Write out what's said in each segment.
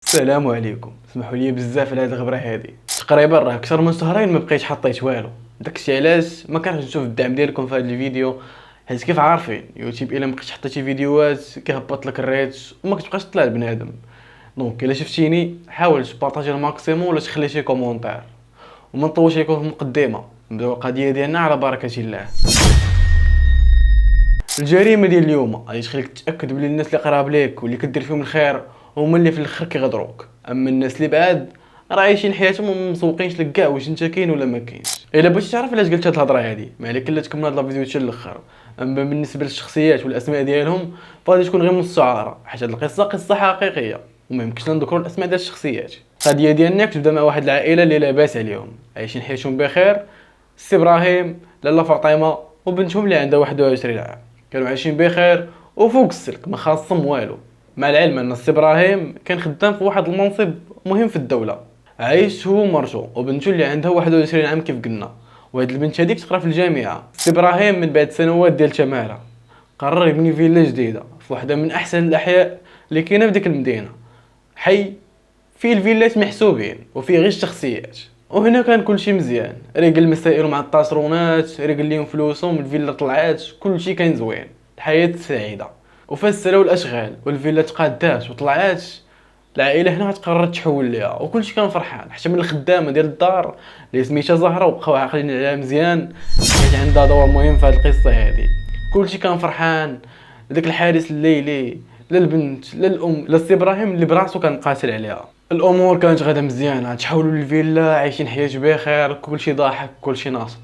السلام عليكم. اسمحوا لي بزاف على هاد الغبره هادي. تقريبا راه اكثر من شهرين ما بقيتش حطيت والو. داكشي علاش ما كنتش نشوف الدعم ديالكم في هاد الفيديو، حيت كيف عارفين يوتيوب الا ما بقيتش حطيتي فيديوهات كيهبط لك الريتش وما كتبقاش تطلع لبنادم. دونك الا شفتيني حاول تبارطاجي الماكسيموم ولا تخلي شي كومونتير وما نطولش عليكم في المقدمه. نبداو القضيه ديالنا على بركه الله. الجريمه ديال اليوم غادي تخليك تتاكد بلي الناس اللي قراب ليك واللي كدير فيهم الخير هما اللي في الاخر كيغدروك، اما الناس اللي بعاد راه عايشين حياتهم وما مسوقينش لك كاع واش انت كاين ولا ما كاينش. الا بغيتي تعرف علاش قلت هاد الهضره هادي ما عليك الا تكمل هاد الفيديو حتى الاخر. اما بالنسبه للشخصيات والاسماء ديالهم فغادي تكون غير مستعاره، حيت هاد القصه قصه حقيقيه وما يمكنش نذكروا الاسماء ديال الشخصيات. القضيه ديالنا كتبدا مع واحد العائله اللي لاباس عليهم عايشين حياتهم بخير. سي ابراهيم، لاله فاطمه وبنتهم اللي عندها 21 عام كانوا عايشين بخير وفوق السلك ما خاصهم والو. مع العلم ان السي ابراهيم كان خدام في واحد المنصب مهم في الدوله، عايش هو ومرته وبنته اللي عندها 21 عام كيف قلنا، وهاد البنت هذيك تقرا في الجامعه. السي ابراهيم من بعد سنوات ديال تماره قرر يبني فيلا جديده في واحده من احسن الاحياء اللي كاينه في ديك المدينه، حي فيه الفيلات محسوبين وفيه غير الشخصيات. وهنا كان كلشي مزيان، ريق المسائل مع الطاسرونات، ريق ليهم فلوسهم، الفيلا طلعات، كلشي كان زوين، الحياه سعيده. وفسروا الاشغال والفيلا تقادات وطلعات، العائله هنا تقرر تحول ليها وكلشي كان فرحان حتى من الخدامه ديال الدار اللي سميتها زهره وبقاو عاقلين عليها مزيان حيت عندها دور مهم في هذه القصه هذه. كلشي كان فرحان. داك الحارس الليلي لا البنت لا الام لا السي ابراهيم اللي براسو كان قاتل عليها. الامور كانت غادا مزيانه، تحولوا للفيلا عايشين حياه بخير، كلشي ضاحك كلشي ناشط.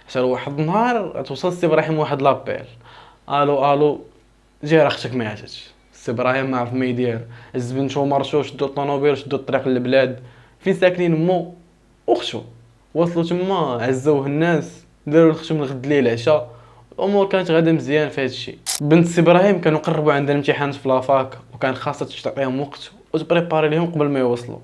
حتى واحد النهار توصل السي ابراهيم واحد لابيل، الو جا راه اختك ماتت. السي ابراهيم ما عرف ما يدير، هز بنتو ومرتو شدو الطوموبيل شدو الطريق للبلاد فين ساكنين مو واختو. وصلوا تما عزوه الناس، داروا لختو من الغد ليه العشاء. الامور كانت غادا مزيان في هذا الشيء. بنت السي ابراهيم كانوا قربوا عند الامتحانات في لافاك وكان خاصها تعطيهم وقت وتبريباري ليهم قبل ما يوصلوا.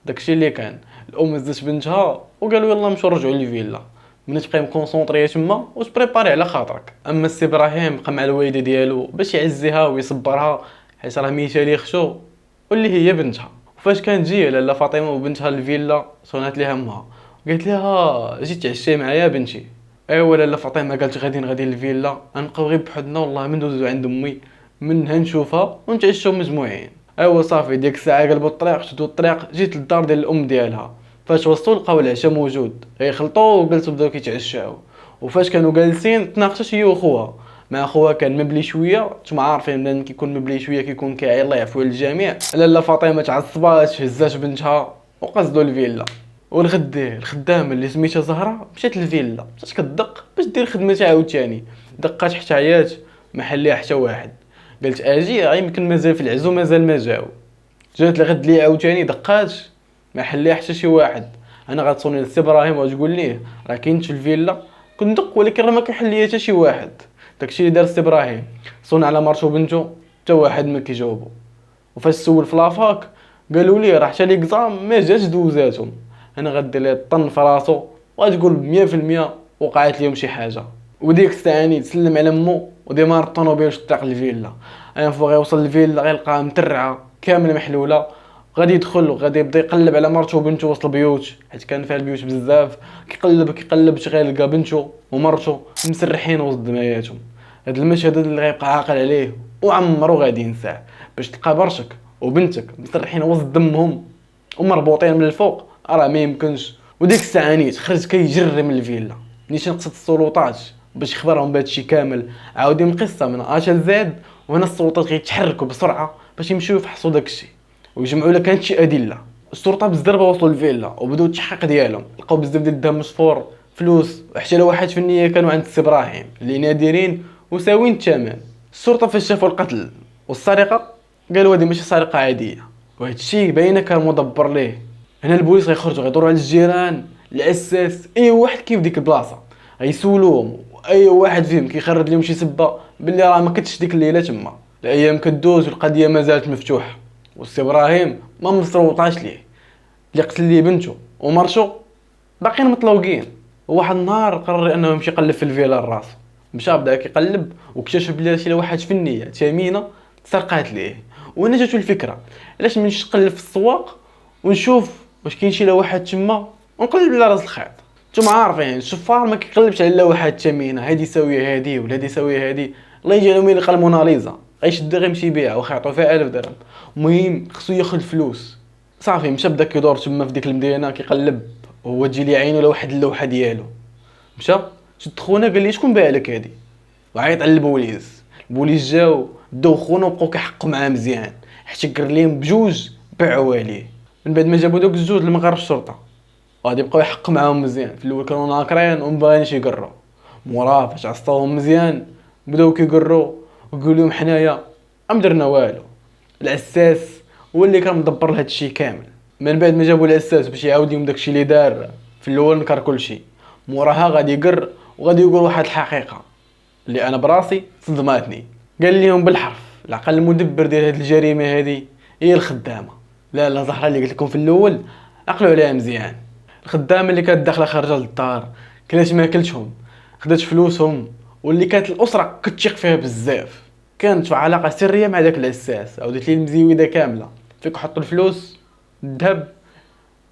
داكشي اللي كان الام هزت بنتها وقالوا يلا نمشيو نرجعوا للفيلا، ملي تبقاي مكونسونطريه تما وتبريباري على خاطرك. اما السي ابراهيم بقى مع الوالده ديالو باش يعزيها ويصبرها حيت راه ميته ليه اختو واللي هي بنتها. وفاش كانت جايه لاله فاطمه وبنتها للفيلا صونات ليها امها قالت لها جيت تعشي معايا بنتي. ايوا لاله فاطمه قالت غادي للفيلا غنبقاو غير بحدنا والله من دوزو عند امي منها نشوفها ونتعشوا مجموعين. ايوا صافي ديك الساعه قلبوا الطريق شدوا الطريق، جيت للدار ديال الام ديالها. فاش وصلوا لقاو العشاء موجود غيخلطوا وجلسوا بداو كيتعشاو. وفاش كانوا جالسين تناقشت هي وخوها مع خوها كان مبلي شويه، نتوما عارفين ملي كيكون مبلي شويه كيكون كاعي الله يعفو على الجميع. لاله فاطمه تعصبات هزات بنتها وقصدوا الفيلا. الخدامه اللي سميتها زهره مشات للفيلا مشات كتدق باش دير خدمتها عاوتاني. دقات حتى عيات ما حل ليها حتى واحد. قالت اجي يمكن مازال في العزو مازال ما جاو. جات لغد لي عاوتاني دقات ما حل ليها حتى شي واحد. انا غتصوني للسي ابراهيم وتقول ليه راه كاين في الفيلا كندق ولكن راه ما كيحل ليا حتى شي واحد. داكشي اللي دار السي ابراهيم صون على مرتو وبنتو حتى واحد ما كيجاوبو. وفاش سول في لافاك قالوا ليه راه حتى ليكزام ما جاش دوزاتهم. انا غدير ليه الطن في راسو وغتقول 100% وقعت ليهم شي حاجه. وديك الساعه تسلم على مو وديمار الطوموبيل واش طاق للفيلا. انا فوق غيوصل للفيلا غيلقاها مترعه كامله محلوله. غادي يدخل وغادي يبدا يقلب على مرته وبنته وسط البيوت حيت كان فيها البيوت بزاف. كيقلب غيلقى بنته ومرته مسرحين وسط دماياتهم. هاد المشهد اللي غيبقى عاقل عليه وعمرو غادي ينساه. باش تلقى برشك وبنتك مسرحين وسط دمهم ومربوطين من الفوق راه ما يمكنش. وديك الساعه خرج كيجري من الفيلا نيت نقصت السلطات باش يخبرهم بهذا الشيء كامل. عاودين القصه من اش لزاد، وهنا السلطات غيتحركوا بسرعه باش يمشيو يفحصوا داك الشيء ويجمعوا لك كانت شي ادله. الشرطه بالزربه وصلوا للفيلا وبداو التحقيق ديالهم، لقاو بزاف ديال الذهب مصفور فلوس وحتى لو واحد في النيه كانوا عند السي ابراهيم اللي نادرين وساوين الثمن. الشرطه فاش شافوا القتل والسرقه قالوا هذه ماشي سرقه عاديه وهذا الشيء باينه كان مدبر ليه. هنا البوليس غيخرجوا غيدوروا على الجيران العساس اي واحد كيف ديك البلاصه غيسولوهم، اي واحد فيهم كيخرج لهم شي سبه باللي راه ما كنتش ديك الليله تما. الايام كدوز والقضيه مازالت مفتوحه والسي ابراهيم ما مصروطاش ليه اللي قتل ليه بنته ومرته باقيين مطلوقين. وواحد النهار قرر انه يمشي يقلب في الفيلا الراس. مشى بدا كيقلب واكتشف بلي شي واحد في النيه ثمينه تسرقات ليه وانا جاتو الفكره علاش منش نقلب في السواق ونشوف واش كاين شي لوحات تما ونقلب على راس الخيط. نتوما عارفين الشفار ما كيقلبش على اللوحات الثمينه، هادي ساويه هادي ولا هادي ساويه هادي، الله يجي عليهم يلقى الموناليزا غيشد غيمشي بيها واخا يعطو فيها 1000 درهم. المهم خصو ياخذ الفلوس صافي، مشى بدا كيدور تما في ديك المدينه كيقلب، وهو تجي لي عينو لواحد اللوحه ديالو. مشى شد خونا قال لي شكون باع لك هادي، وعيط على البوليس. البوليس جاو داو خونا وبقاو كيحقوا معاه مزيان حتى قر ليهم بجوج باعوا عليه. من بعد ما جابوا دوك الجوج لمقر الشرطه غادي يبقاو يحقوا معاهم مزيان. في الاول كانوا ناكرين ومباغينش يقروا، موراه فاش عصاوهم مزيان بداو كيقروا ويقول لهم حنايا ما درنا والو، العساس هو اللي كان مدبر لهاد الشيء كامل. من بعد ما جابوا العساس باش يعاود لهم داكشي اللي دار في الاول نكر كلشي، موراها غادي يقر وغادي يقول واحد الحقيقه اللي انا براسي صدماتني. قال لهم بالحرف العقل المدبر ديال هاد الجريمه هادي هي الخدامه. لا زهره اللي قلت لكم في الاول عقلوا عليها مزيان. الخدامه اللي كانت داخله خارجه للدار كلاش ماكلتهم، خدات فلوسهم، واللي كانت الاسره كتثيق فيها بزاف، كانت في علاقه سريه مع داك العساس. عاودت لي المزيوده كامله فيك حط الفلوس، الذهب،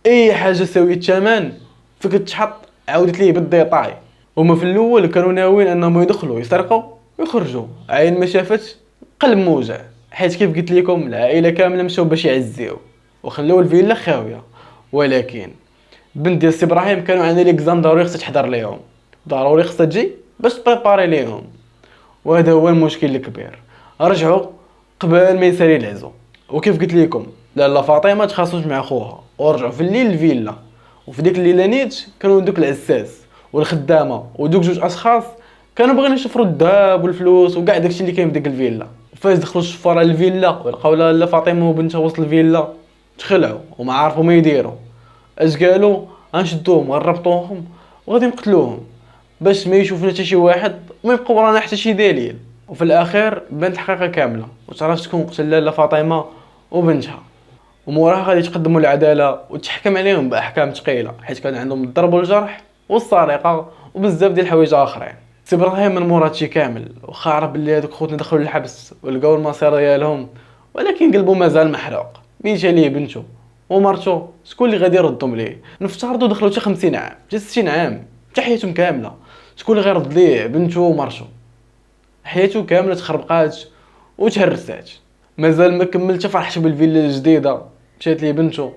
اي حاجه ساويه الثمن فيك تحط. عاودت ليه بالديطاي. هما في الاول كانوا ناويين انهم يدخلوا يسرقوا ويخرجوا، عين ما شافت قلب موجع، حيت كيف قلت لكم العائله كامله مشاو باش يعزيو وخلاو الفيلا خاويه. ولكن بنت ديال سي ابراهيم كانوا عندنا ليكزام ضروري خصها تحضر ليهم، ضروري خصها تجي باش تبريباري ليهم، وهذا هو المشكل الكبير. رجعوا قبل ما يسالي العزو، وكيف قلت لكم لاله فاطمه تخاصمت مع خوها ورجعوا في الليل الفيلا. وفي ديك الليله نيت كانوا دوك العساس والخدامه ودوك جوج اشخاص كانوا بغينا يشفروا الذهب والفلوس وكاع داكشي اللي كاين في ديك الفيلا. وفاش دخلوا الشفاره للفيلا ولقاو لاله فاطمه وبنتها وسط الفيلا تخلعوا وما عارفوا ما يديروا. اش قالوا؟ غنشدوهم ونربطوهم وغادي نقتلوهم باش ما يشوفنا حتى شي واحد وما يبقى ورانا حتى شي دليل. وفي الاخير بانت الحقيقه كامله وتعرف شكون قتل لاله فاطمه وبنتها. وموراها غادي يتقدموا للعداله وتحكم عليهم باحكام ثقيله، حيت كان عندهم الضرب والجرح والسرقه وبزاف ديال الحوايج اخرين. سي ابراهيم من مورا هادشي كامل واخا عرف بلي هادوك خوتنا دخلوا للحبس ولقاو المصير ديالهم، ولكن قلبو مازال محروق. مشى ليه بنته ومرتو، شكون اللي غادي يردهم ليه؟ نفترضوا دخلوا حتى 50 عام حتى 60 عام حتى حياتهم كامله، شكون اللي غيرد ليه بنته ومرتو؟ حياته كامله تخربقات وتهرسات، مازال ما كملش فرحته بالفيلا الجديده مشات ليه بنته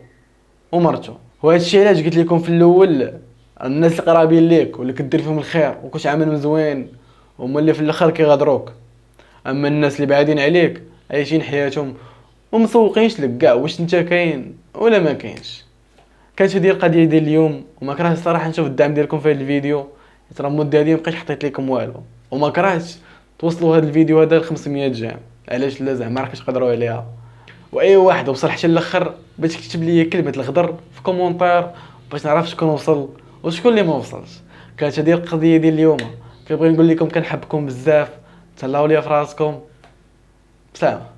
ومرتو. وهذا الشيء علاش قلت لكم في الاول الناس القرابين ليك واللي كدير فيهم الخير وكتعامل مزوين هما اللي في الاخر كيغادروك، اما الناس اللي بعادين عليك عايشين حياتهم ومسوقينش لك كاع واش انت كاين ولا ما كاينش. كانت هذه القضيه ديال اليوم، وما كرهتش الصراحه نشوف الدعم ديالكم في هذا الفيديو، ترى المده هذه مابقيتش حطيت لكم والو، وما كرهتش توصلوا هذا الفيديو هذا ل 500 جيم، علاش لا زعما راك تقدروا عليها. واي واحد وصل حتى الاخر باش تكتب لي كلمه الغدر في كومونتير باش نعرف شكون وصل وشكون اللي ما وصلش. كانت هذه القضيه ديال اليوم، كنبغي نقول لكم كنحبكم بزاف، تهلاو ليا في راسكم، سلام.